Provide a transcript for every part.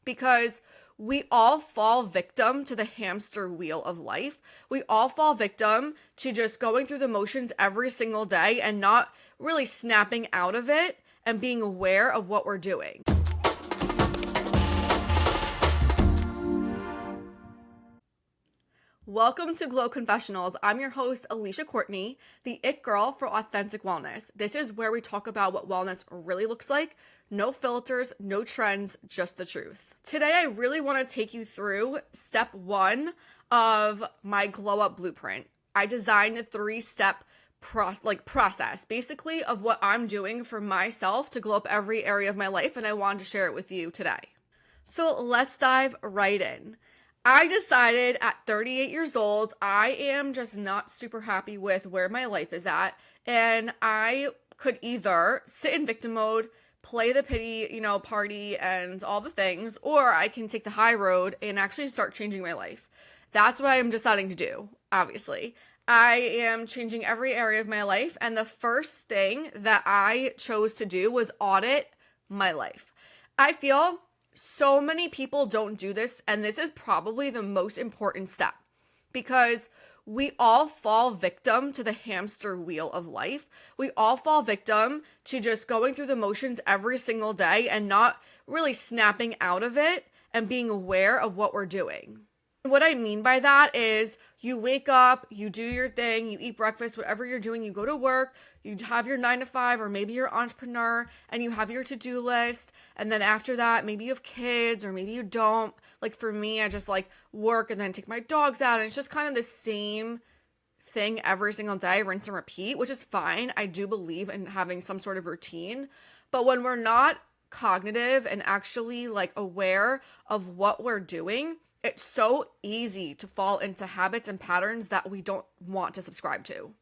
because we all fall victim to the hamster wheel of life. We all fall victim to just going through the motions every single day and not really snapping out of it and being aware of what we're doing. Welcome to Glow Confessionals. I'm your host, Alicia Courtney, the it girl for authentic wellness. This is where we talk about what wellness really looks like. No filters, no trends, just the truth. Today, I really want to take you through step one of my glow up blueprint. I designed a 3-step process, basically, of what I'm doing for myself to glow up every area of my life, and I wanted to share it with you today. So let's dive right in. I decided at 38 years old, I am just not super happy with where my life is at. And I could either sit in victim mode, play the pity, party and all the things, or I can take the high road and actually start changing my life. That's what I am deciding to do, obviously. I am changing every area of my life. And the first thing that I chose to do was audit my life. I feel so many people don't do this, and this is probably the most important step because we all fall victim to the hamster wheel of life. We all fall victim to just going through the motions every single day and not really snapping out of it and being aware of what we're doing. What I mean by that is you wake up, you do your thing, you eat breakfast, whatever you're doing, you go to work, you have your 9 to 5, or maybe you're an entrepreneur and you have your to-do list. And then after that, maybe you have kids or maybe you don't. Like for me, I just work and then take my dogs out. And it's just kind of the same thing every single day, rinse and repeat, which is fine. I do believe in having some sort of routine. But when we're not cognitive and actually aware of what we're doing, it's so easy to fall into habits and patterns that we don't want to subscribe to.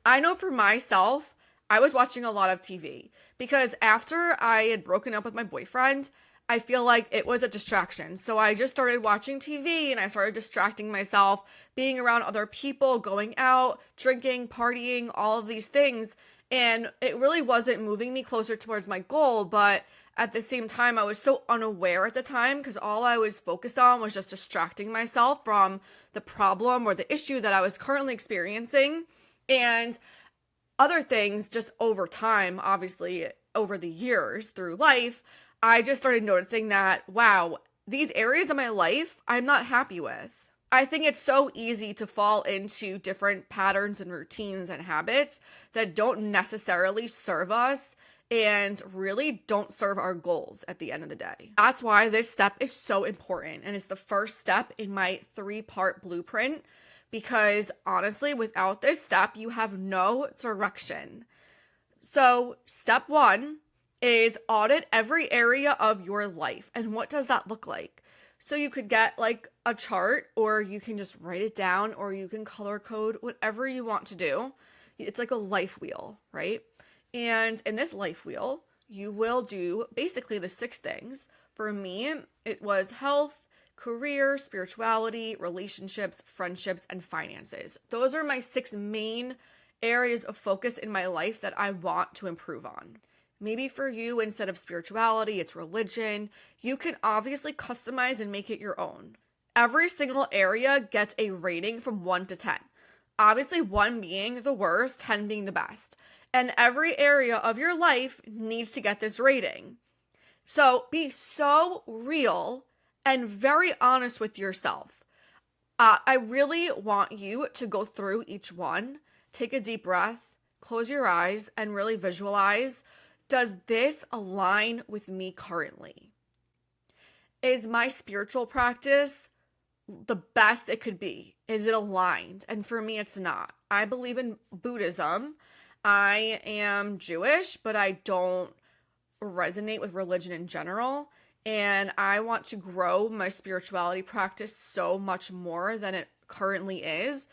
I know for myself, I was watching a lot of TV because after I had broken up with my boyfriend, I feel like it was a distraction. So I just started watching TV and I started distracting myself, being around other people, going out, drinking, partying, all of these things. And it really wasn't moving me closer towards my goal. But at the same time, I was so unaware at the time because all I was focused on was just distracting myself from the problem or the issue that I was currently experiencing. And other things, just over time, obviously over the years through life, I just started noticing that, wow, these areas of my life I'm not happy with. I think it's so easy to fall into different patterns and routines and habits that don't necessarily serve us and really don't serve our goals at the end of the day. That's why this step is so important. And it's the first step in my 3-part blueprint. Because honestly, without this step, you have no direction. So step 1 is audit every area of your life. And what does that look like? So you could get a chart, or you can just write it down, or you can color code, whatever you want to do. It's like a life wheel, right? And in this life wheel, you will do basically the 6 things. For me, it was health, career, spirituality, relationships, friendships, and finances. Those are my 6 main areas of focus in my life that I want to improve on. Maybe for you, instead of spirituality, it's religion. You can obviously customize and make it your own. Every single area gets a rating from 1 to 10. Obviously, 1 being the worst, 10 being the best. And every area of your life needs to get this rating. So be so real and very honest with yourself. I really want you to go through each one, take a deep breath, close your eyes, and really visualize, does this align with me currently? Is my spiritual practice the best it could be? Is it aligned? And for me, it's not. I believe in Buddhism. I am Jewish, but I don't resonate with religion in general. And I want to grow my spirituality practice so much more than it currently is.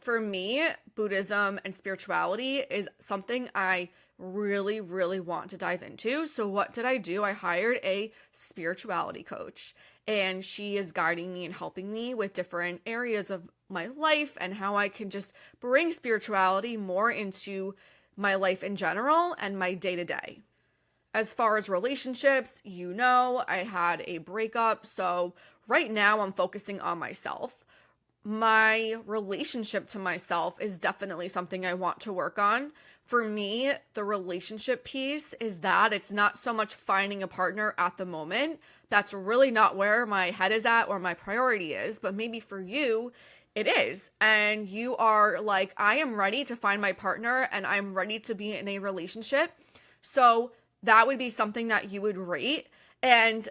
For me, Buddhism and spirituality is something I really, really want to dive into. So what did I do? I hired a spirituality coach, and she is guiding me and helping me with different areas of my life and how I can just bring spirituality more into my life in general and my day-to-day. As far as relationships, I had a breakup. So right now I'm focusing on myself. My relationship to myself is definitely something I want to work on. For me, the relationship piece is that it's not so much finding a partner at the moment. That's really not where my head is at or my priority is, but maybe for you, it is. And you are like, I am ready to find my partner and I'm ready to be in a relationship. So that would be something that you would rate. And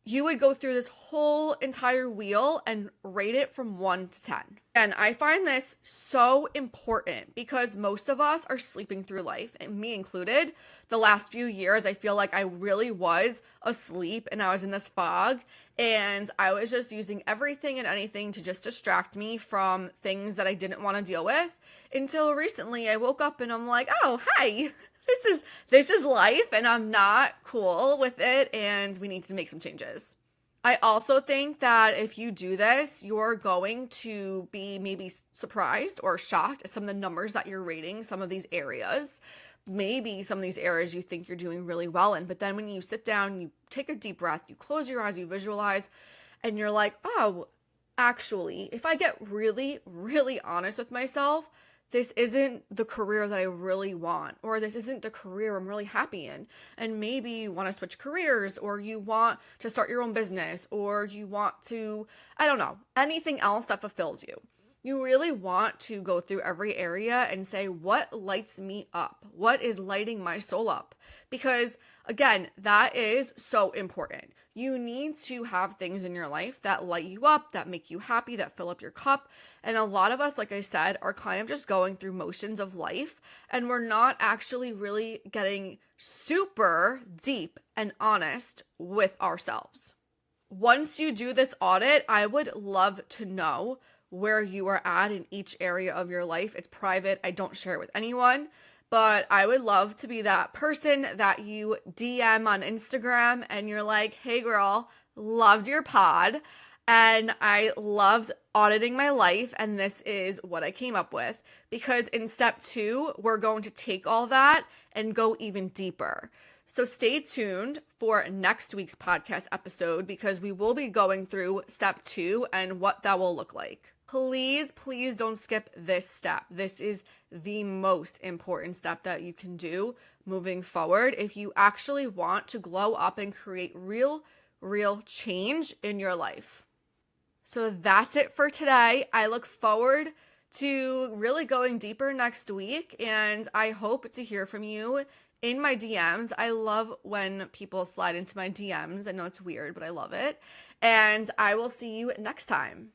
you would go through this whole entire wheel and rate it from 1 to 10. And I find this so important because most of us are sleeping through life, and me included. The last few years, I feel like I really was asleep and I was in this fog, and I was just using everything and anything to just distract me from things that I didn't want to deal with. Until recently, I woke up and I'm like, oh, hi. This is life and I'm not cool with it and we need to make some changes. I also think that if you do this, you're going to be maybe surprised or shocked at some of the numbers that you're rating some of these areas. Maybe some of these areas you think you're doing really well in, but then when you sit down, you take a deep breath, you close your eyes, you visualize, and you're like, oh, actually, if I get really, really honest with myself, this isn't the career that I really want, or this isn't the career I'm really happy in. And maybe you want to switch careers, or you want to start your own business, or you want to, I don't know, anything else that fulfills you. You really want to go through every area and say, what lights me up? What is lighting my soul up? Because again, that is so important. You need to have things in your life that light you up, that make you happy, that fill up your cup. And a lot of us, like I said, are kind of just going through motions of life, and we're not actually really getting super deep and honest with ourselves. Once you do this audit, I would love to know where you are at in each area of your life. It's private. I don't share it with anyone, but I would love to be that person that you DM on Instagram and you're like, hey girl, loved your pod and I loved auditing my life and this is what I came up with. Because in step 2, we're going to take all that and go even deeper. So stay tuned for next week's podcast episode because we will be going through step 2 and what that will look like. Please, please don't skip this step. This is the most important step that you can do moving forward if you actually want to glow up and create real change in your life. So that's it for today. I look forward to really going deeper next week, and I hope to hear from you in my DMs. I love when people slide into my DMs. I know it's weird, but I love it. And I will see you next time.